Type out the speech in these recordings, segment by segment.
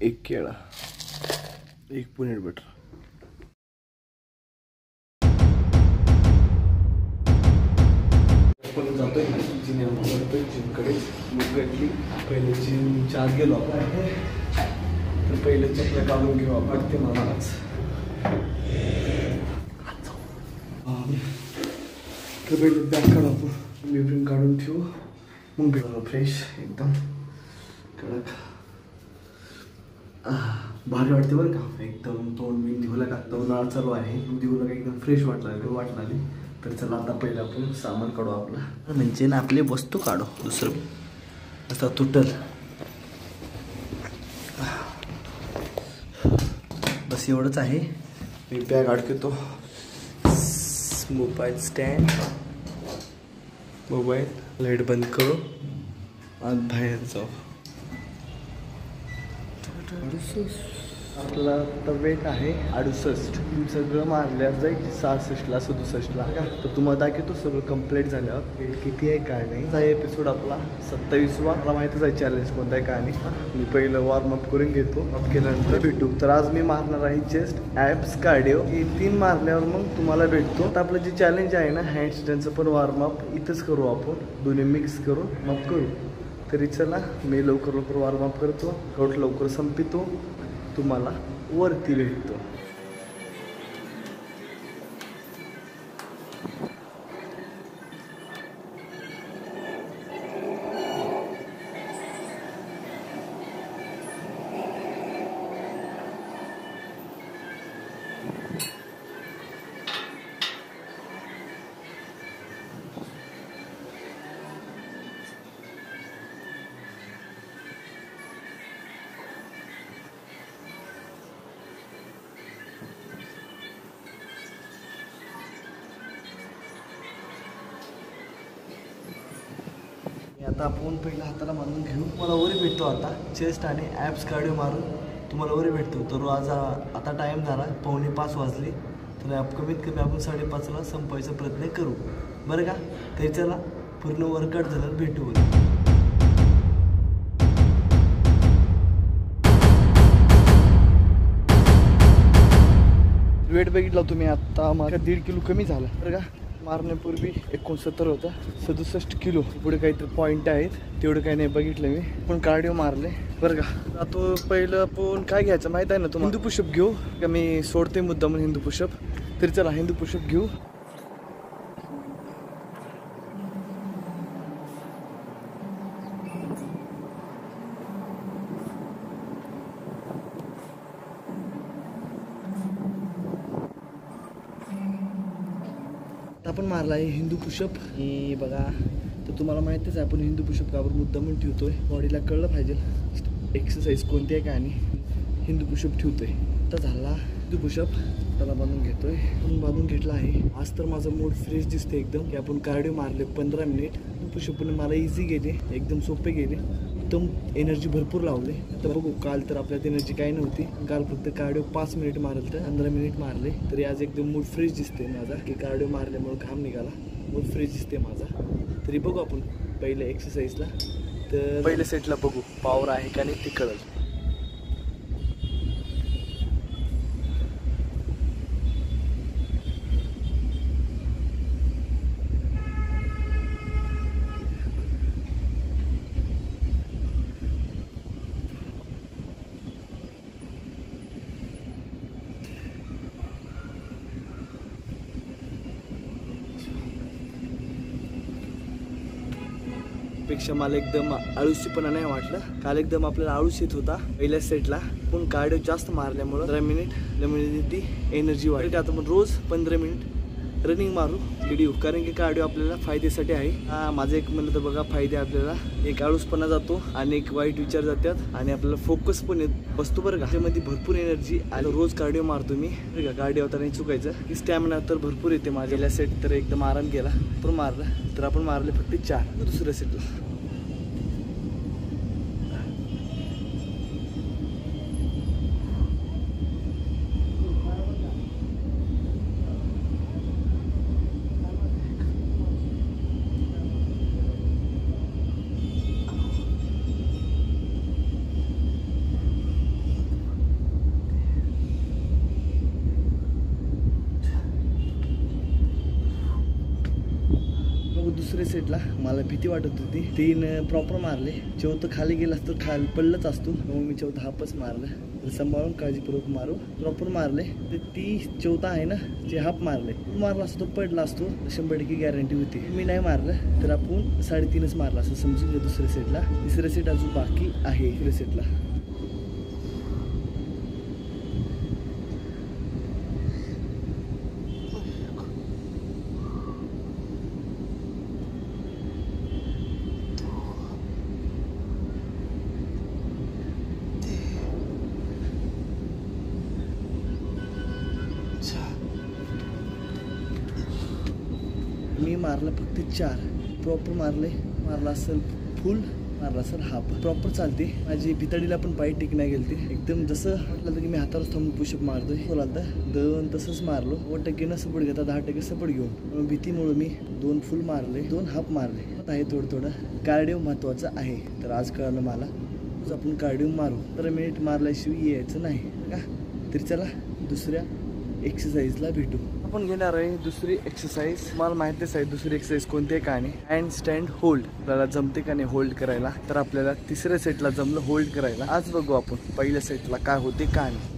एक केळा, एक पनीर बटर. आपण जातोय जिमकडे. मुंबईतली पहिले जिमच्या आत गेलो आपण, तर पहिले चपल्या काढून घेऊ आपण. ते मला आज तर पहिले बॅग काढू आपण, बिब्रिंग काढून ठेवू. मग भेटू फ्रेश एकदम कडक. भारी वाटते बरं का एकदम. तोंड मी दिवला का उन्हाळा चालू आहे, दिवला का एकदम फ्रेश वाटणार. तर चला आता पहिले आपण सामान काढू आपला, म्हणजे ना आपली वस्तू काढू, दुसरं असं तुटल. बस एवढंच आहे. मी बॅग अडकतो. मोबाईल स्टँड, मोबाईल, लाईट बंद करू, आज बाहेर जाऊ. आपला आता वेट आहे 68. सगळं मारल्यावर जाईल 66ला 67ला. तर तुम्हाला दाखवतो सगळं कंप्लीट झाल्यावर वेट किती आहे काय नाही. हा एपिसोड आपला 27वा. मला माहितीच आहे चॅलेंज कोणता आहे काय नाही. मी पहिलं वॉर्मअप करून घेतो, अप केल्यानंतर भेटू. तर आज मी मारणार आहे चेस्ट, ॲप्स, कार्डिओ. हे 3 मारल्यावर मग तुम्हाला भेटतो. आता आपलं जे चॅलेंज आहे ना हँडस्टँडचं पण वॉर्मअप इथंच करू आपण, दोन्ही मिक्स करून मग करू. तरी चला मी लवकर वॉर्मअप करतो, कवट लवकर संपितो, तुम्हाला वरती भेटतो. आता आपण पहिला हाताला मारून घेऊ. मला वरी भेटतो आता चेस्ट आणि ॲप्स कार्डिओ मारून तुम्हाला वरी भेटतो. तर आज आता टाईम झाला 4:45 वाजले. तर कमीत कमी आपण 5:30ला संपवायचा प्रयत्न करू बरं का. तरी चला पूर्ण वर्कआउट झालं भेटू. वेट बघितला तुम्ही आता माझा 1.5 किलो कमी झाला बरं का. मारण्यापूर्वी 69 होता, 67 किलो. पुढे काहीतरी पॉईंट आहेत, तेवढं काही नाही बघितलं मी. पण कार्डिओ मारले बरं का. आता पहिलं आपण काय घ्यायचं माहीत आहे ना तुम्हाला, हिंदू पुशअप घेऊ का. मी सोडते मुद्दा म्हणून हिंदू पुशअप. तरी चला हिंदू पुशअप घेऊ. आपण मारला आहे हिंदू पुशअप. हे बघा, तर तुम्हाला माहितीच आहे आपण हिंदू पुशअप कावर मुद्दा म्हणून ठेवतोय. बॉडीला कळलं पाहिजे एक्सरसाइज कोणती आहे काय आणि हिंदू पुशअप ठेवतोय. आता झाला हिंदू पुशअप, त्याला बांधून घेतोय. पण बांधून घेतला आहे. आज तर माझा मूड फ्रेश दिसते एकदम की आपण कार्डिओ मारले 15 मिनिट. पुशअप पण मला इझी गेले, एकदम सोपे गेले, एकदम एनर्जी भरपूर लावले. आता बघू, काल तर आपल्यात एनर्जी काही नव्हती. काल फक्त कार्डिओ 5 मिनिट मारलं तर 15 मिनिट मारले. तरी आज एकदम मूड फ्रेश दिसते माझा की कार्डिओ मारल्यामुळे घाम निघाला, मूड फ्रेश दिसते माझा. तरी बघू आपण पहिल्या एक्सरसाइजला. तर पहिल्या सेटला बघू पॉवर आहे का नाही ते कळलं. पेक्षा मला एकदम आळशीपणा नाही वाटलं. काल एकदम आपल्याला आळूस येत होता पहिल्या सेटला. पण कार्डिओ जास्त मारल्यामुळं 15 मिनिट एनर्जी वाढली. आता आपण रोज 15 मिनिट रनिंग मारू व्हिडिओ, कारण की कार्डिओ आपल्याला फायद्यासाठी आहे. माझं एक म्हणलं तर बघा फायदे आपल्याला, एक आळूसपणा जातो आणि एक वाईट विचार जातात आणि आपल्याला फोकस पण बसतो बरं का. त्यामध्ये भरपूर एनर्जी आणि रोज कार्डिओ मारतो मी बरं का. कार्डिओ आता नाही चुकायचं की स्टॅमिना तर भरपूर येते माझ्या. सेट तर एकदम आराम केला, पण मारला तर आपण मारले फक्त 4 दुसऱ्या सेटला. सेटला मला भीती वाटत होती, 3 प्रॉपर मारले. चौथं खाली गेला तर खाली पडलंच असतो, मग मी चौथा हाफच मारलं. सांभाळून काळजीपूर्वक मारू, प्रॉपर मारले. तर ती चौथा आहे ना जे हाफ मारले, मारला असतो पडला असतो 100% गॅरंटी होती. मी नाही मारलं तर आपण 3.5च मारला असं समजून घ्या. दुसऱ्या सेटला, तिसऱ्या सेट अजून बाकी आहे. तिसऱ्या सेटला मी मारलं फक्त 4 प्रॉपर मारला असेल फुल, मारला असेल हाफ. प्रॉपर चालते. माझी भितडीला पण पाय टिक नाही गेलते. एकदम जसं वाटलं की मी हातावर थांबून पुशअप मारतोय बोलाल तर 2 तसंच मारलो. 9% न सपोर्ट घेता 10% सपोर्ट घेऊन भीतीमुळे मी 2 फुल मारले, 2 हाफ मारले. आहे थोडं कार्डिओ महत्त्वाचं आहे. तर आज कळलं मला, आपण कार्डिओ मारू. 15 मिनिट मारल्याशिवाय यायचं नाही का. तरी चला दुसऱ्या एक्सरसाइजला भेटू. आपण घेणार आहे दुसरी एक्सरसाइज. मला माहितीच आहे दुसरी एक्सरसाइज कोणती आहे का नाही. Hand stand hold. आपल्याला जमते का नाही होल्ड करायला. तर आपल्याला तिसऱ्या सेटला जमलं होल्ड करायला. आज बघू आपण पहिल्या सेटला काय होते का नाही.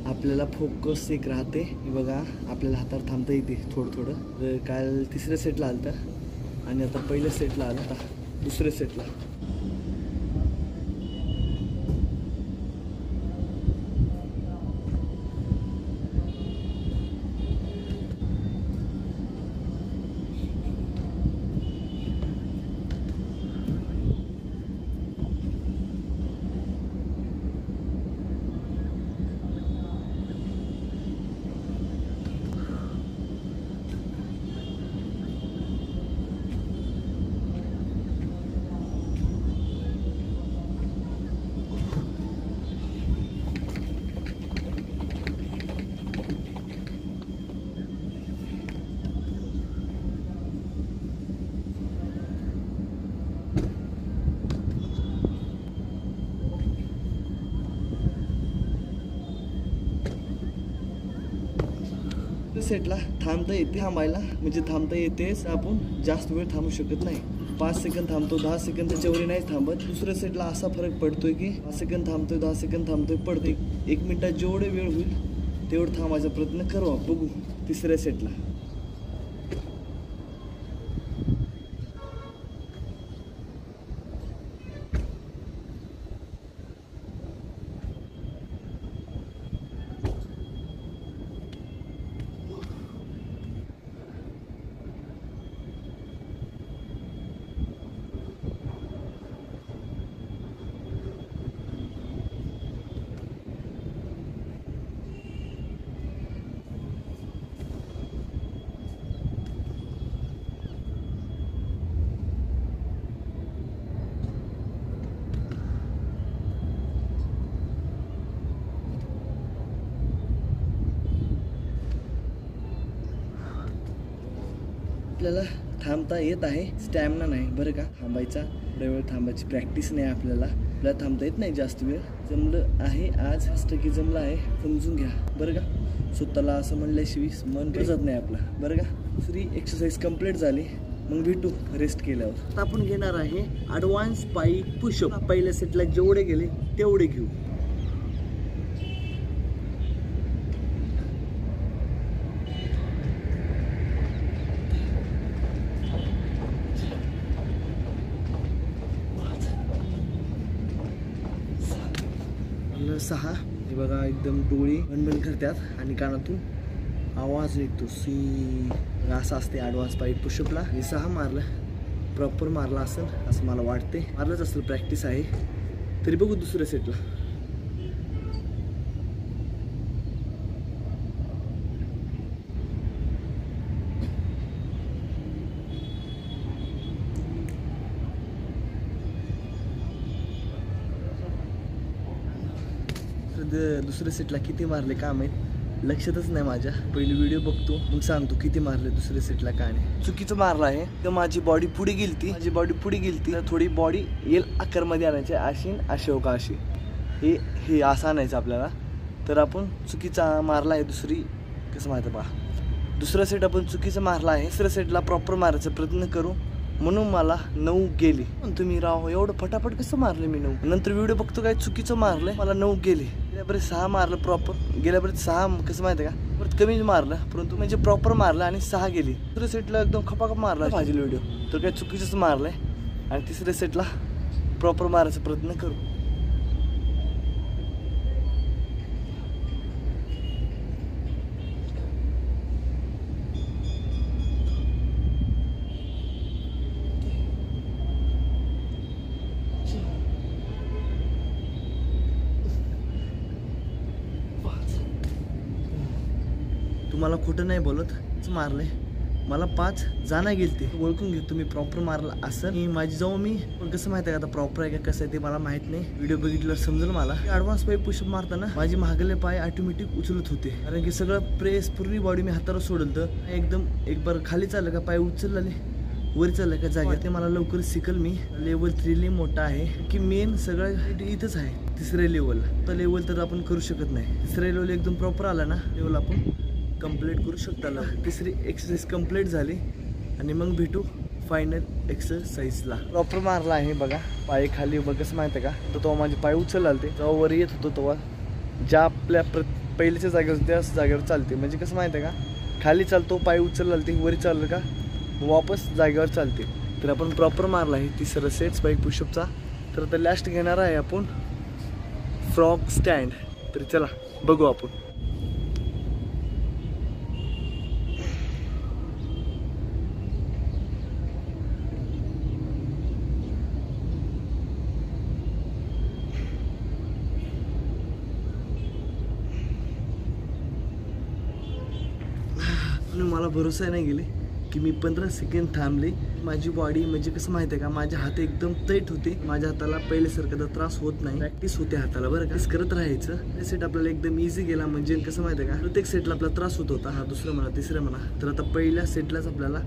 आपल्याला फोकस एक राहते. बघा आपल्याला हातावर थांबता येते थोडं. काल तिसऱ्या सेटला आलं आणि आता पहिल्या सेटला आलं, आता दुसऱ्या सेटला. सेटला थांबता येते. थांबायला म्हणजे थांबता येतेच, आपण जास्त वेळ थांबू शकत नाही. 5 सेकंद थांबतो, 10 सेकंदाच्या वर नाही थांबत. दुसऱ्या सेटला असा फरक पडतोय की 5 सेकंद थांबतोय, 10 सेकंद थांबतोय, पडतोय. 1 मिनिटात जेवढे वेळ होईल तेवढं थांबायचा प्रयत्न करू. बघू तिसऱ्या सेटला. आपल्याला थांबता येत आहे, स्टॅमिना नाही बरं का. थांबायचा वेळ थांबायची प्रॅक्टिस नाही आपल्याला थांबता येत नाही जास्त वेळ. जमलं आहे आज 5% जमलं आहे, समजून घ्या बरं का. स्वतःला असं म्हणल्याशिवाय मन बसत नाही आपलं बरं का. दुसरी एक्सरसाइज कंप्लीट झाली, मग भेटू रेस्ट केल्यावर. आता आपण घेणार आहे ॲडव्हान्स पाईप पुशअप. पहिल्या सेटला जेवढे गेले तेवढे घेऊ. सहा. हे बघा एकदम डोळे बनबन करतात आणि कानातून आवाज निघतो सी. असं असते ॲडव्हान्स पाईप पुशअपला. हे 6 मारलं, प्रॉपर मारला असेल असं मला वाटते. मारलंच असेल, प्रॅक्टिस आहे. तरी बघू दुसऱ्या सेटला. दुसऱ्या सेटला किती मारले का माहीत, लक्षातच नाही माझ्या. पहिली व्हिडिओ बघतो मग सांगतो किती मारले दुसऱ्या सेटला का नाही. चुकीचं मारलं आहे तर माझी बॉडी पुढे गेलती, तर थोडी बॉडी येल आकारमध्ये आणायची, अशी हो का अशी, हे असं आणायचं आपल्याला. तर आपण चुकीचा मारला आहे. दुसरी कसं माहिती पहा, दुसरा सेट आपण चुकीचं मारला आहे. तिसऱ्या सेटला प्रॉपर मारायचा प्रयत्न करू, म्हणून मला 9 गेली. तुम्ही राव एवढं फटाफट कसं मारलं मी 9. नंतर व्हिडिओ बघतो काय चुकीचं मारलंय, मला 9 गेले. गेल्यापर्यंत 6 मारलं प्रॉपर, गेल्यापर्यंत 6 कसं माहिती आहे का, परत कमी मारलं परंतु म्हणजे प्रॉपर मारलं आणि 6 गेली. दुसऱ्या सेटला एकदम खपाखप मारला पाहिजे व्हिडिओ, तर काय चुकीचंच मारलंय. आणि तिसऱ्या सेटला प्रॉपर मारायचा प्रयत्न करू. तुम्हाला खोटं नाही बोलत, मारले मला 5 जाणं गेलते. ओळखून घेतो तुम्ही प्रॉपर मारला असं. माझी जाऊ मी पण कसं माहिती आहे का आता प्रॉपर आहे का कसं आहे ते मला माहित नाही. व्हिडिओ बघितल्यावर समजेल मला. ॲडव्हान्स पाय पुशअप मारताना माझी मागले पाय ऑटोमॅटिक उचलत होते, कारण की सगळं प्रेस पूर्ण बॉडी मी हातावर सोडलं तर एकदम एक बार खाली चाललं का पाय उचलले, वर चाललं का जागे, ते मला लवकर शिकल. मी लेवल 3 मोठा आहे की मेन सगळं इथंच आहे. तिसऱ्या लेवल तर लेवल तर आपण करू शकत नाही. तिसऱ्या लेवल एकदम प्रॉपर आला ना लेवल आपण कंप्लीट करू शकता. तिसरी एक्सरसाइज कंप्लीट झाली आणि मग भेटू फायनल एक्सरसाइजला. प्रॉपर मारला आहे बघा, पाय खाली बघ कसं माहिती आहे का, तर तो माझे पाय उचलला ते जेव्हा वर येत होतो तेव्हा ज्या आपल्या पहिल्याच्या जागेवर त्याच जागेवर चालते. म्हणजे कसं माहिती आहे का, खाली चालतो पाय उचलला ते, वरी चाललं का वापस जागेवर चालते. तर आपण प्रॉपर मारला आहे तिसरं सेट स्पाईक पुशअपचा. तर आता लास्ट घेणार आहे आपण फ्रॉग स्टँड. तर चला बघू आपण. मला भरोसा नाही गेले की मी 15 सेकंड थांबले. माझी बॉडी म्हणजे कसं माहिती आहे का, माझे हात एकदम टाईट होते. माझ्या हाताला पहिल्यासारखा त्रास होत नाही, प्रॅक्टिस होते हाताला बरं का, करत राहायचं. हे सेट आपल्याला एकदम इझी गेला. म्हणजे कसं माहिती आहे का, प्रत्येक सेटला आपला त्रास होत होता, हा दुसरा म्हणा तिसरा म्हणा. तर आता पहिल्या सेटलाच आपल्याला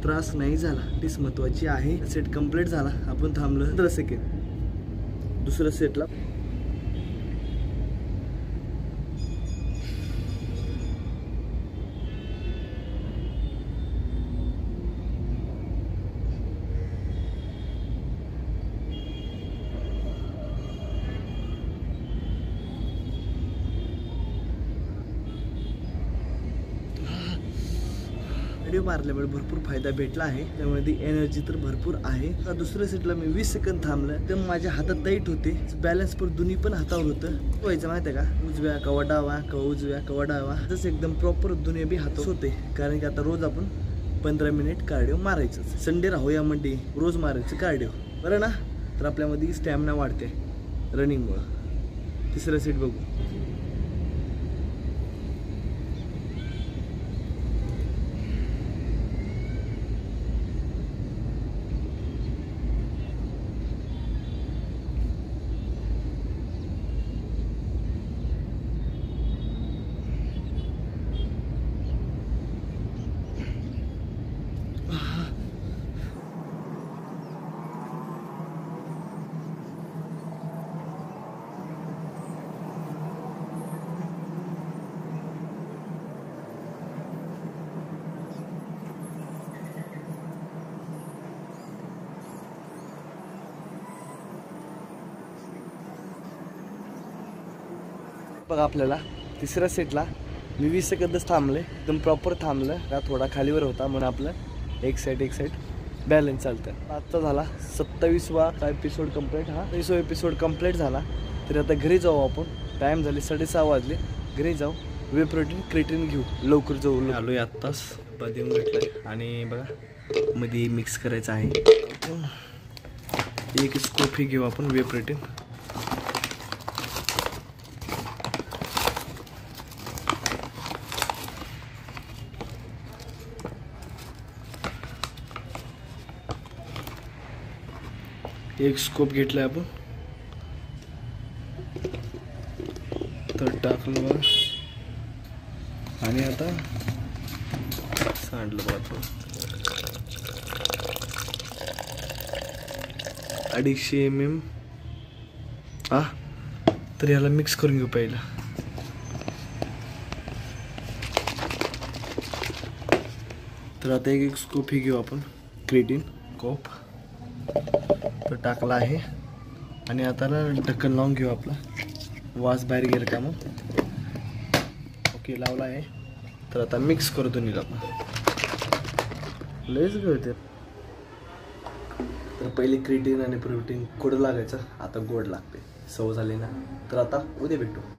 त्रास नाही झाला, तीच महत्वाची आहे. सेट कंप्लीट झाला, आपण थांबलो 15 सेकंड. दुसऱ्या सेटला व्हिडिओ मारल्यामुळे भरपूर फायदा भेटला आहे. त्यामध्ये एनर्जी तर भरपूर आहे. आता दुसऱ्या सेटला मी 20 सेकंद थांबलं, तर माझ्या हातात टाईट होते. बॅलन्स पण दोन्ही पण हातावर होतं. व्हायचं माहिती आहे का, उजव्या कवा डावा कवा उजव्या कवा डावा, तसं एकदम प्रॉपर दोन्ही बी हातात होते. कारण की आता रोज आपण 15 मिनिट कार्डिओ मारायचं. संडे राहू या मंडे रोज मारायचं कार्डिओ, बरं ना. तर आपल्यामध्ये स्टॅमिना वाढते रनिंगमुळं. तिसरा सेट बघू. बघा आपल्याला तिसऱ्या सेटला मी 20 सेकंदच थांबले, एकदम प्रॉपर थांबलं का थोडा खालीवर होता म्हणून आपलं एक साईड बॅलन्स चालतं. आजचा झाला 27वा एपिसोड कंप्लीट. हा 27वा एपिसोड कंप्लीट झाला. तर आता घरी जाऊ आपण. टाईम झाले 6:30 वाजले. घरी जाऊ, वे प्रोटीन क्रिएटिन घेऊ, लवकर जाऊ. आलोय आत्ताच बदाम घेतलाय आणि बघा मध्ये मिक्स करायचं आहे. एक स्कूप ही घेऊ आपण वे प्रोटीन. एक स्कोप घेतलाय आपण. टाकलं बघा आणि आता सांडलं बघा थोडं 250 ml तर याला मिक्स करून घेऊ पहिला. तर आता एक स्कूप ही घेऊ आपण क्रिएटिन कोप तर टाकला आहे आणि आता ना ढक्कन लावून घेऊ आपला वास बाहेर गेला का मग. ओके लावला आहे. तर आता मिक्स करू दोन्हीला आपण. लयच गळते. तर पहिले क्रिएटिन आणि प्रोटीन गोड लागायचं आता गोड लागते सवय झाली ना. तर आता उद्या भेटू.